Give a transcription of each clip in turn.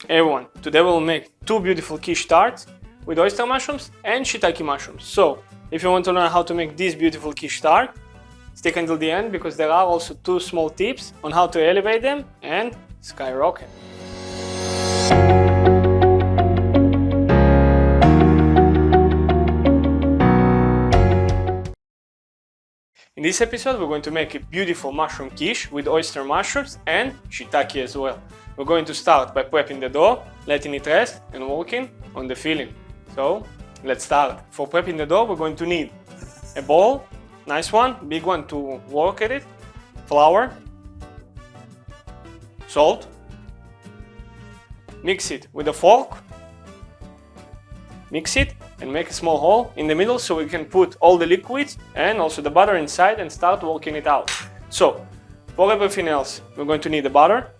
Everyone, today we'll make two beautiful quiche tarts with oyster mushrooms and shiitake mushrooms. So, if you want to learn how to make this beautiful quiche tart, stick until the end because there are also two small tips on how to elevate them and skyrocket. In this episode, we're going to make a beautiful mushroom quiche with oyster mushrooms and shiitake as well. We're going to start by prepping the dough, letting it rest and working on the filling. So, let's start. For prepping the dough, we're going to need a bowl, nice one, big one to work at it, flour, salt, mix it with a fork, mix it and make a small hole in the middle so we can put all the liquids and also the butter inside and start working it out. So, for everything else, we're going to need the butter.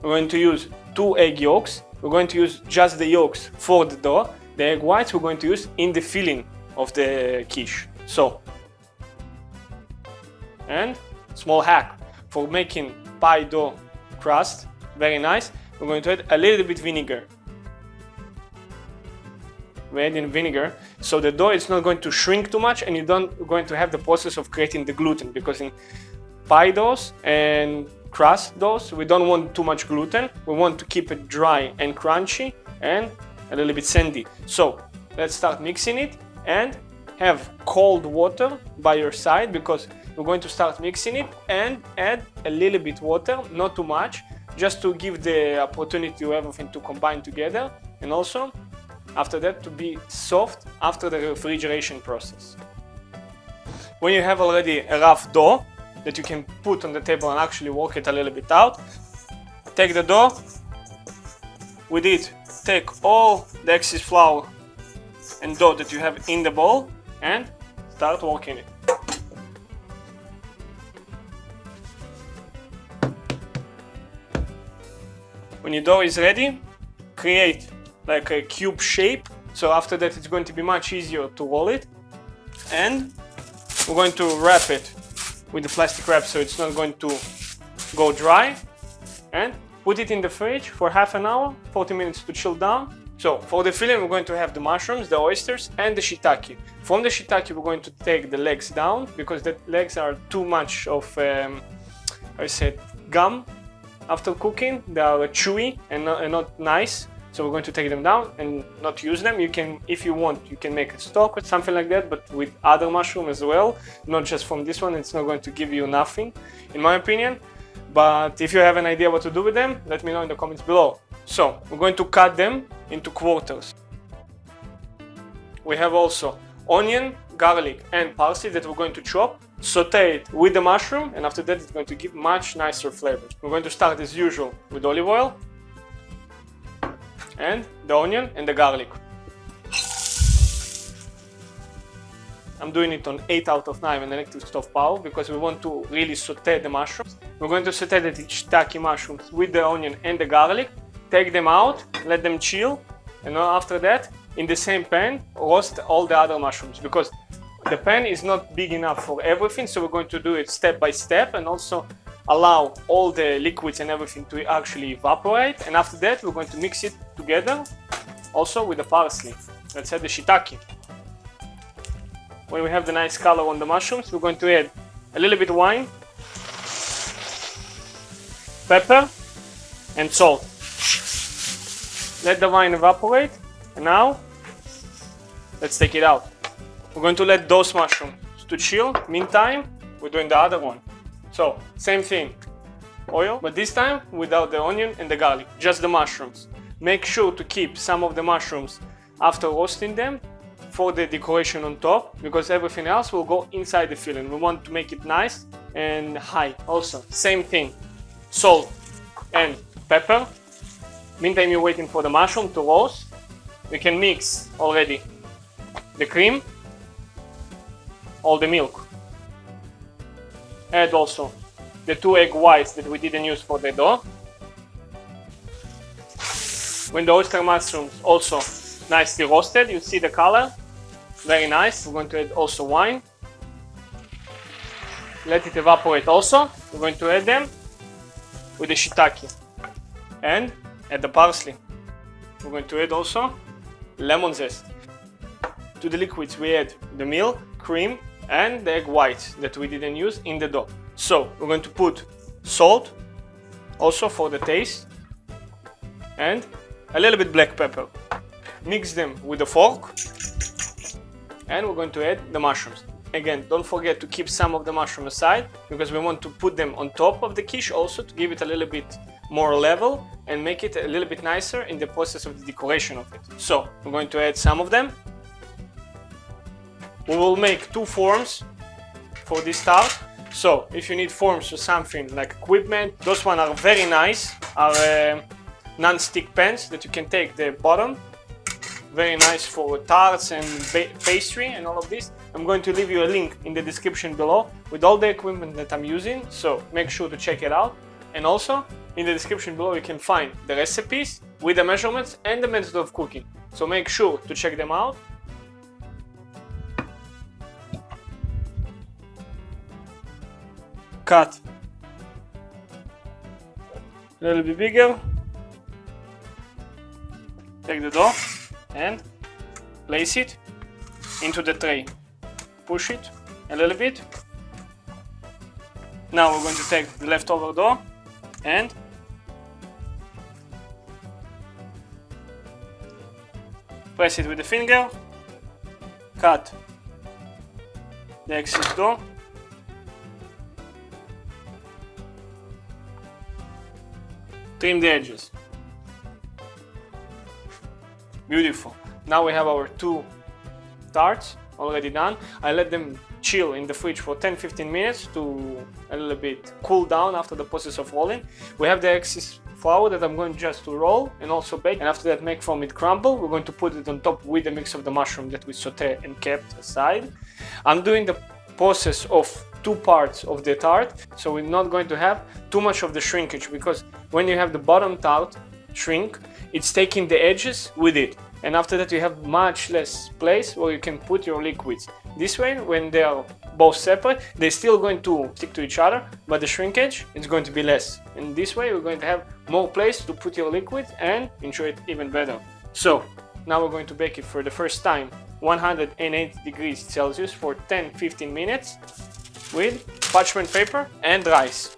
We're going to use 2 egg yolks. We're going to use just the yolks for the dough. The egg whites we're going to use in the filling of the quiche. So, and small hack for making pie dough crust, very nice. We're going to add a little bit vinegar. We're adding vinegar so the dough is not going to shrink too much and you don't going to have the process of creating the gluten, because in pie doughs and crust doughs we don't want too much gluten. We want to keep it dry and crunchy and a little bit sandy. So let's start mixing it and have cold water by your side, because we're going to start mixing it and add a little bit water, not too much, just to give the opportunity to everything to combine together, and also after that to be soft after the refrigeration process. When you have already a rough dough that you can put on the table and actually work it a little bit out, take the dough, with it take all the excess flour and dough that you have in the bowl and start working it. When your dough is ready, create like a cube shape, so after that it's going to be much easier to roll it, and we're going to wrap it with the plastic wrap so it's not going to go dry, and put it in the fridge for half an hour, 40 minutes to chill down. So for the filling we're going to have the mushrooms, the oysters and the shiitake. From the shiitake we're going to take the legs down because the legs are too much of gum after cooking. They are chewy and not nice. So we're going to take them down and not use them. You can, if you want, you can make a stock or something like that, but with other mushroom as well, not just from this one. It's not going to give you nothing, in my opinion. But if you have an idea what to do with them, let me know in the comments below. So we're going to cut them into quarters. We have also onion, garlic and parsley that we're going to chop, saute it with the mushroom, and after that it's going to give much nicer flavor. We're going to start as usual with olive oil and the onion and the garlic. I'm doing it on 8 out of 9 and electric stove power because we want to really saute the mushrooms. We're going to saute the shiitake mushrooms with the onion and the garlic, take them out, let them chill, and after that in the same pan roast all the other mushrooms, because the pan is not big enough for everything, so we're going to do it step by step and also allow all the liquids and everything to actually evaporate, and after that we're going to mix it together also with the parsley. Let's add the shiitake. When we have the nice color on the mushrooms, we're going to add a little bit of wine, pepper and salt. Let the wine evaporate, and now let's take it out. We're going to let those mushrooms to chill. Meantime, we're doing the other one. So, same thing, oil, but this time without the onion and the garlic, just the mushrooms. Make sure to keep some of the mushrooms after roasting them for the decoration on top, because everything else will go inside the filling. We want to make it nice and high. Also, same thing, salt and pepper. Meantime, you're waiting for the mushroom to roast. We can mix already the cream, all the milk. Add also the 2 egg whites that we didn't use for the dough. When the oyster mushrooms also nicely roasted, you see the color, very nice. We're going to add also wine. Let it evaporate also. We're going to add them with the shiitake. and add the parsley. We're going to add also lemon zest. To the liquids we add the milk, cream and the egg whites that we didn't use in the dough. So we're going to put salt also for the taste and a little bit black pepper. Mix them with a fork and we're going to add the mushrooms. Again, don't forget to keep some of the mushroom aside because we want to put them on top of the quiche also to give it a little bit more level and make it a little bit nicer in the process of the decoration of it. So we're going to add some of them. We will make 2 forms for this tart. So if you need forms for something like equipment, those ones are very nice, are non-stick pans that you can take the bottom. Very nice for tarts and pastry and all of this. I'm going to leave you a link in the description below with all the equipment that I'm using, so make sure to check it out. And also in the description below you can find the recipes with the measurements and the method of cooking, so make sure to check them out. Cut a little bit bigger, take the dough and place it into the tray. Push it a little bit. Now we're going to take the leftover dough and press it with the finger, cut the excess dough, trim the edges. Beautiful. Now we have our 2 tarts already done. I let them chill in the fridge for 10-15 minutes to a little bit cool down after the process of rolling. We have the excess flour that I'm going just to roll and also bake, and after that make from it crumble. We're going to put it on top with the mix of the mushroom that we sauté and kept aside. I'm doing the process of 2 parts of the tart, so we're not going to have too much of the shrinkage, because when you have the bottom tart shrink, it's taking the edges with it, and after that you have much less place where you can put your liquids. This way, when they are both separate, they're still going to stick to each other, but the shrinkage is going to be less, and this way we're going to have more place to put your liquids and enjoy it even better. So now we're going to bake it for the first time 180 degrees Celsius for 10-15 minutes with parchment paper and rice.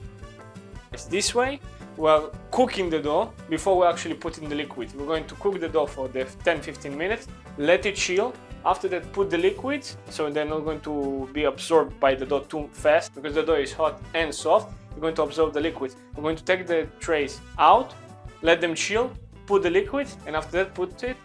This way we're cooking the dough before we actually put in the liquid. We're going to cook the dough for the 10-15 minutes, let it chill. After that, put the liquids, so they're not going to be absorbed by the dough too fast, because the dough is hot and soft. You're going to absorb the liquids. We're going to take the trays out, let them chill, put the liquids, and after that put it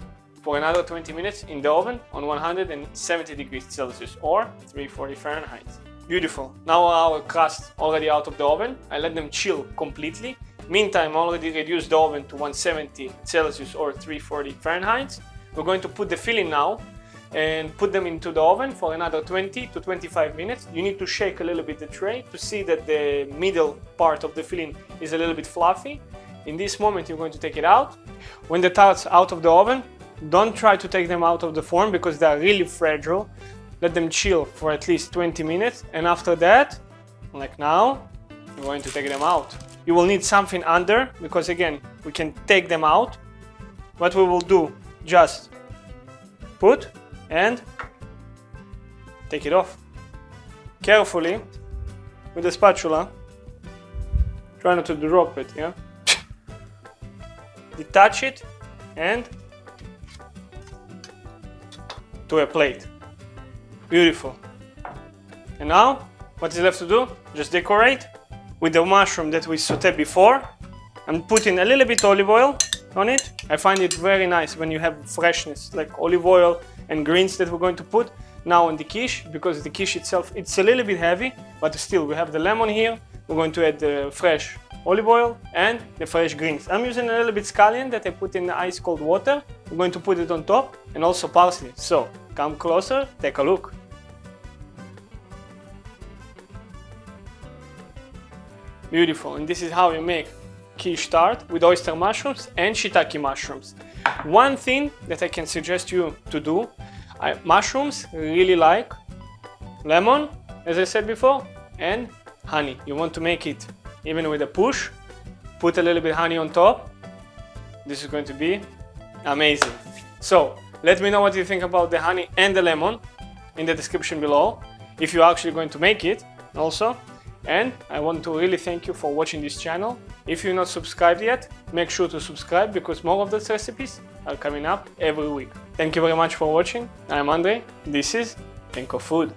for another 20 minutes in the oven on 170 degrees Celsius or 340 Fahrenheit. Beautiful. Now our crust already out of the oven. I let them chill completely. Meantime, I already reduced the oven to 170 Celsius or 340 Fahrenheit. We're going to put the filling now and put them into the oven for another 20 to 25 minutes. You need to shake a little bit the tray to see that the middle part of the filling is a little bit fluffy. In this moment, you're going to take it out. When the tart's out of the oven, don't try to take them out of the form because they are really fragile. Let them chill for at least 20 minutes, and after that, like now, you're going to take them out. You will need something under, because again, we can take them out. What we will do, just put and take it off. Carefully, with the spatula, try not to drop it, yeah? Detach it and to a plate. Beautiful. And now, what is left to do? Just decorate with the mushroom that we sauteed before. I'm putting a little bit olive oil on it. I find it very nice when you have freshness, like olive oil and greens that we're going to put now on the quiche, because the quiche itself, it's a little bit heavy, but still we have the lemon here. We're going to add the fresh olive oil and the fresh greens. I'm using a little bit scallion that I put in the ice cold water. We're going to put it on top, and also parsley. So come closer, take a look. Beautiful. And this is how you make quiche tart with oyster mushrooms and shiitake mushrooms. One thing that I can suggest you to do, mushrooms really like lemon, as I said before, and honey. You want to make it even with a push, put a little bit honey on top, this is going to be amazing. So let me know what you think about the honey and the lemon in the description below, if you're actually going to make it also. And I want to really thank you for watching this channel. If you're not subscribed yet, make sure to subscribe, because more of those recipes are coming up every week. Thank you very much for watching. I'm Andrei. This is ThinkOFood.